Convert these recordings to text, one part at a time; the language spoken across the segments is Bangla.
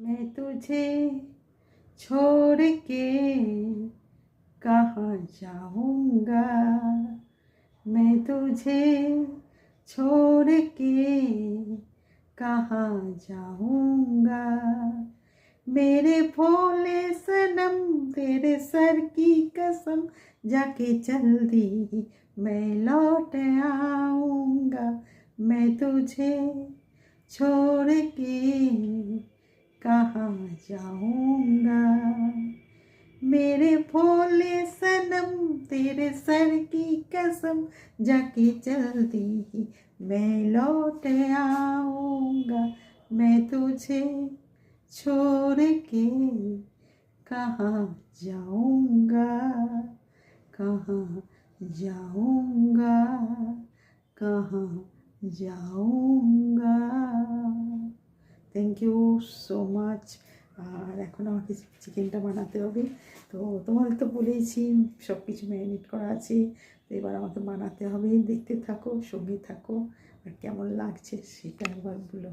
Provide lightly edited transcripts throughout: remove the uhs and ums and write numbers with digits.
मैं तुझे छोड़ के कहाँ जाऊँगा, मैं तुझे छोड़ के कहाँ जाऊँगा, मेरे भोले सनम तेरे सर की कसम, जाके जल्दी मैं लौट आऊँगा, मैं तुझे छोड़ के कहाँ जाऊँगा, मेरे भोले सनम तेरे सर की कसम, जाके जल्दी मैं लौट आऊँगा, मैं तुझे छोड़ के कहाँ जाऊँगा, कहाँ जाऊँगा, कहाँ जाऊँगा। Thank you so much. আর এখন আমাকে চিকেনটা বানাতে হবে। তো তোমাদের তো বলেইছি সব কিছু ম্যারিনেট করা আছে, তো এবার আমাকে বানাতে হবে। দেখতে থাকো, সঙ্গে থাকো, আর কেমন লাগছে সেটা একবার বলো।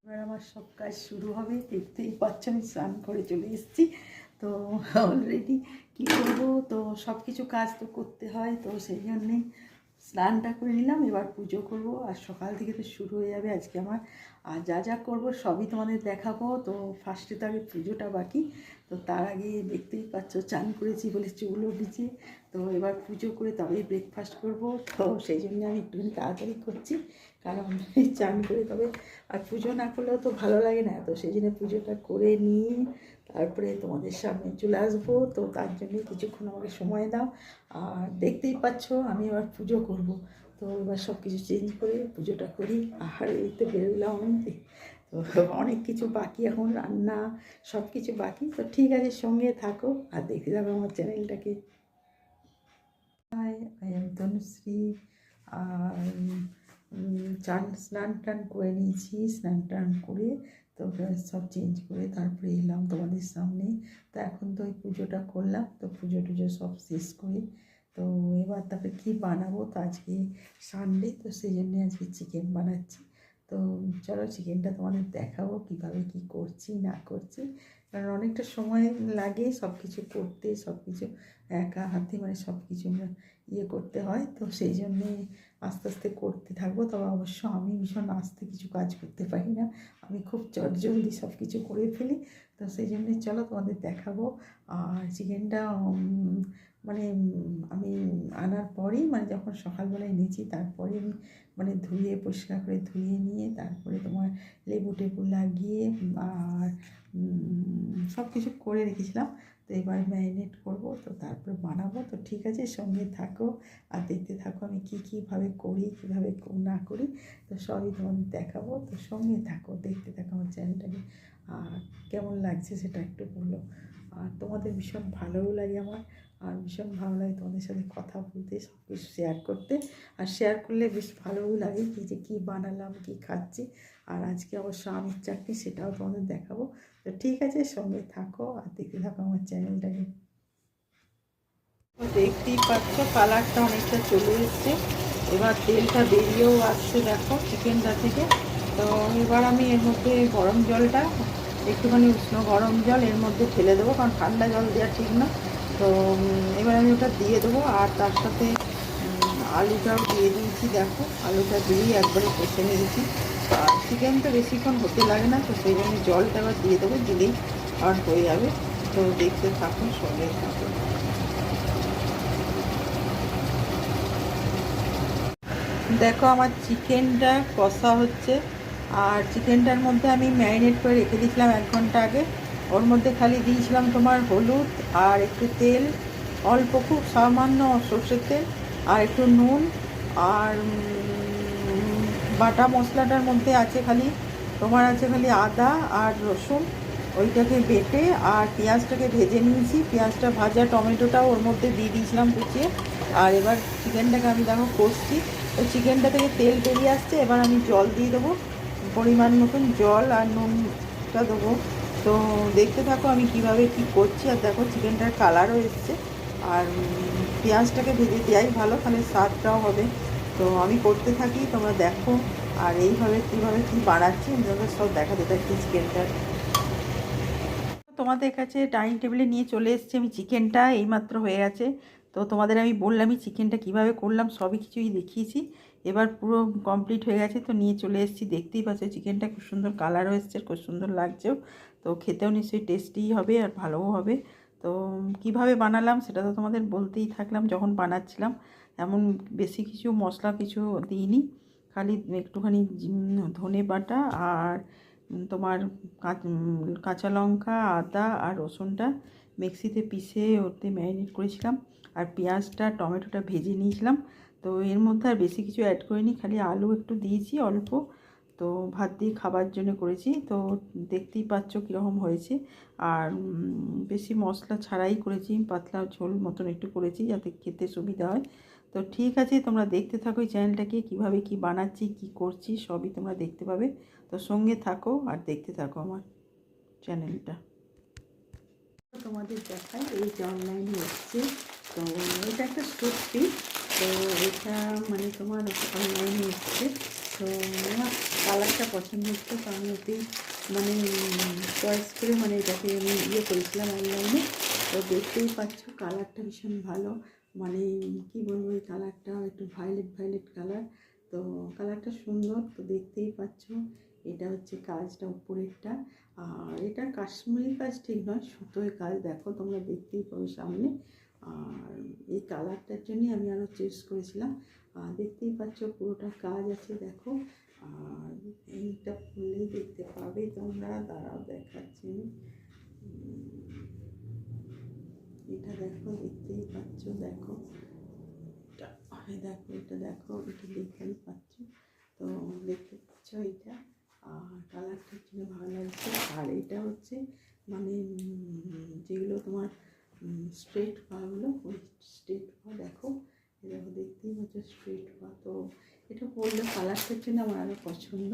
এবার আমার সব কাজ শুরু হবে। দেখতেই পাচ্ছ আমি স্নান করে চলে এসেছি। তো অলরেডি কী করবো, তো সব কিছু কাজ তো করতে হয়, তো সেই জন্যে স্নানটা করে নিলাম। এবার পুজো করব, আর সকাল থেকে তো শুরু হয়ে যাবে আজকে আমার। আর যা যা করবো সবই তোমাদের দেখাবো। তো ফার্স্টে তো আগে পুজোটা বাকি, তো তার আগে দেখতেই পাচ্ছ চান করেছি বলে চুলও উঠেছে। তো এবার পুজো করে তবেই ব্রেকফাস্ট করব, তো সেই জন্য আমি একটুখানি তাড়াতাড়ি করছি, কারণ চান করে তবে আর পুজো না করলেও তো ভালো লাগে না। তো সেই জন্য পুজোটা করে নিয়ে তারপরে তোমাদের সামনে চলে আসবো। তো তার জন্য কিছুক্ষণ আমাকে সময় দাও। আর দেখতেই পাচ্ছ আমি এবার পুজো করব, তো এবার সব কিছু চেঞ্জ করে পুজোটা করি। আর এই তো বেরোলাম আমি, তো অনেক কিছু বাকি, এখন রান্না সব কিছু বাকি। তো ঠিক আছে, সঙ্গে থাকো আর দেখতে থাকো আমার চ্যানেলটাকে। Hi, I am Tanushree. আর স্নান টান করে নিয়েছি, স্নান টান করে তো সব চেঞ্জ করে তারপরে এলাম তোমাদের সামনে। তো এখন তো ওই পুজোটা করলাম, তো পুজো টুজো সব শেষ করে তো এবার তারপরে কী বানাবো। তো আজকে সানডে, তো সেই জন্যে আজকে চিকেন বানাচ্ছি। তো চলো চিকেনটা তোমাদের দেখাবো কীভাবে কী করছি না করছি, কারণ অনেকটা সময় লাগে সব কিছু করতে, সব কিছু একা হাতে মানে সব কিছু ইয়ে করতে হয়। তো সেই জন্যে আস্তে আস্তে করতে থাকবো। তবে অবশ্য আমি ভীষণ আস্তে কিছু কাজ করতে পারি না, আমি খুব চটজলদি সব কিছু করে ফেলি। তো সেই জন্যে চলো তোমাদের দেখাবো। আর চিকেনটা মানে আমি আনার পরেই, মানে যখন সকালবেলায় নিয়েছি তারপরে আমি মানে ধুয়ে পরিষ্কার করে ধুয়ে নিয়ে তারপরে তোমার লেবু টেবু লাগিয়ে আর সব কিছু করে রেখেছিলাম। তো এবার ম্যারিনেট করব, তো তারপর বানাবো। তো ঠিক আছে, সঙ্গে থাকো আর দেখতে থাকো আমি কীভাবে করি, কীভাবে না করি, তো সবই তোমাদের দেখাবো। তো সঙ্গে থাকো, দেখতে থাকো আমার চ্যানেলটাকে। আর কেমন লাগছে সেটা একটু বলো। আর তোমাদের ভীষণ ভালোও লাগে আমার, আর ভীষণ ভালো লাগে তোমাদের সাথে কথা বলতে, সব কিছু শেয়ার করতে। আর শেয়ার করলে বেশ ভালোও লাগে যে কী বানালাম, কী খাচ্ছি। আর আজকে অবশ্য আমের চাটনি, সেটাও তোমাদের দেখাবো। তো ঠিক আছে, সঙ্গে থাকো আর দেখতে থাকো আমার চ্যানেলটাকে। দেখতেই পাচ্ছ কালারটা অনেকটা চলে এসছে, এবার তেলটা বেরিয়েও আসছে দেখো চিকেনটা থেকে। তো এবার আমি এর মধ্যে গরম জলটা, একটুখানি উষ্ণ গরম জল এর মধ্যে ফেলে দেবো, কারণ ঠান্ডা জল দেওয়া ঠিক না। তো এবার আমি ওটা দিয়ে দেবো, আর তার সাথে আলুটাও দিয়ে দিয়েছি দেখো, আলুটা দিয়েই একবারে কষে নিয়েছি। আর চিকেনটা বেশিক্ষণ হতে লাগে না, তো সেই জন্য জলটা এবার দিয়ে দেবো, দিলেই আর হয়ে যাবে। তো দেখতে থাকুন, সঙ্গে থাকুন। দেখো আমার চিকেনটা কষা হচ্ছে, আর চিকেনটার মধ্যে আমি ম্যারিনেট করে রেখে দিয়েছিলাম 1 ঘন্টা আগে। ওর মধ্যে খালি দিয়েছিলাম তোমার হলুদ আর একটু তেল, অল্প খুব সামান্য সর্ষের তেল, আর একটু নুন। আর বাটা মশলাটার মধ্যে আছে খালি তোমার আছে খালি আদা আর রসুন, ওইটাকে বেটে আর পেঁয়াজটাকে ভেজে নিয়েছি। পেঁয়াজটা ভাজা, টমেটোটাও ওর মধ্যে দিয়ে দিয়েছিলাম কুচিয়ে। আর এবার চিকেনটাকে আমি দেখো কষছি, তো চিকেনটা থেকে তেল বেরিয়ে আসছে। এবার আমি জল দিয়ে দেবো, পরিমাণ মতন জল আর নুনটা দেবো। তো দেখতে থাকো আমি কিভাবে কি করছি। আর দেখো চিকেনটার কালারও এসছে, আর পেঁয়াজটাকে ভেজে দেওয়াই ভালো, তাহলে স্বাদটাও হবে। তো আমি করতে থাকি, তোমরা দেখো। আর এইভাবে কীভাবে কী বানাচ্ছি আমি তোমাদের সব দেখাতে থাকি চিকেনটার। তোমাদের কাছে ডাইনিং টেবিলে নিয়ে চলে এসেছি আমি চিকেনটা, এইমাত্র হয়ে গেছে। তো তোমাদের আমি বললামই চিকেনটা কিভাবে করলাম, সবই কিছুই দেখিয়েছি। এবার পুরো কমপ্লিট হয়ে গেছে, তো নিয়ে চলে এসেছি। দেখতেই পাচ্ছ চিকেনটা খুব সুন্দর কালারও এসছে, খুব সুন্দর লাগছেও। তো খেতেও নিশ্চয়ই টেস্টিই হবে আর ভালোও হবে। তো কিভাবে বানালাম সেটা তো তোমাদের বলতেই থাকলাম। যখন বানাচ্ছিলাম এমন বেশি কিছু মশলা কিছু দিইনি, খালি একটুখানি ধনে বাটা আর তোমার কাঁচা লঙ্কা, আদা আর রসুনটা মিক্সিতে পিষে ওতে ম্যারিনেট করেছিলাম। আর পেঁয়াজটা টমেটোটা ভেজে নিয়েছিলাম। তো এর মধ্যে আর বেশি কিছু অ্যাড করিনি, খালি আলু একটু দিয়েছি অল্প। তো ভাত দিয়ে খাবার জন্য করেছি। তো দেখতেই পাচ্ছ কীরকম হয়েছে। আর বেশি মশলা ছাড়াই করেছি, পাতলা ঝোল মতন একটু করেছি যাতে খেতে সুবিধা হয়। তো ঠিক আছে, তোমরা দেখতে থাকো এই চ্যানেলটাকে, কীভাবে কী বানাচ্ছি কী করছি সবই তোমরা দেখতে পাবে। তো সঙ্গে থাকো আর দেখতে থাকো আমার চ্যানেলটা। তোমাদের দেখাই, এই যে অনলাইনে এসছে। তো এটা একটা সত্যি, তো এটা মানে তোমার অনলাইনে এসছে। তো আমার কালারটা পছন্দ হচ্ছে, তো আমি ওতেই মানে চয়েস করে মানে এটাকে আমি করেছিলাম অনলাইনে। তো দেখতেই পাচ্ছ কালারটা ভীষণ ভালো, মানে কি বলবো, এই কালারটা একটু ভায়োলেট কালার। তো কালারটা সুন্দর, তো দেখতেই পাচ্ছ। এটা হচ্ছে কাজটা উপরেরটা, আর এটা কাশ্মীরি কাজ ঠিক নয়, সুতোয় কাজ, দেখো তোমরা দেখতেই পাবে সামনে। আর এই কালারটার জন্যই আমি আরও চয়েস করেছিলাম। আর দেখতেই পাচ্ছ পুরোটা কাজ আছে, দেখো। আর এইটা খুললেই দেখতে পাবে তোমরা, দাঁড়াও দেখাচ্ছি। এটা দেখো, দেখতেই পাচ্ছ, দেখো দেখো, এটা দেখো, এটা দেখতেই পাচ্ছ। তো দেখতে পাচ্ছ এটা, আর কালারটার জন্য ভালো লাগছে। আর এটা হচ্ছে মানে যেগুলো তোমার স্ট্রেট পাগুলো, ওই স্ট্রেট পা দেখো, দেখো দেখতেই পাচ্ছ স্ট্রেট পা। তো এটা পরলে কালারটার জন্য আমার আরও পছন্দ।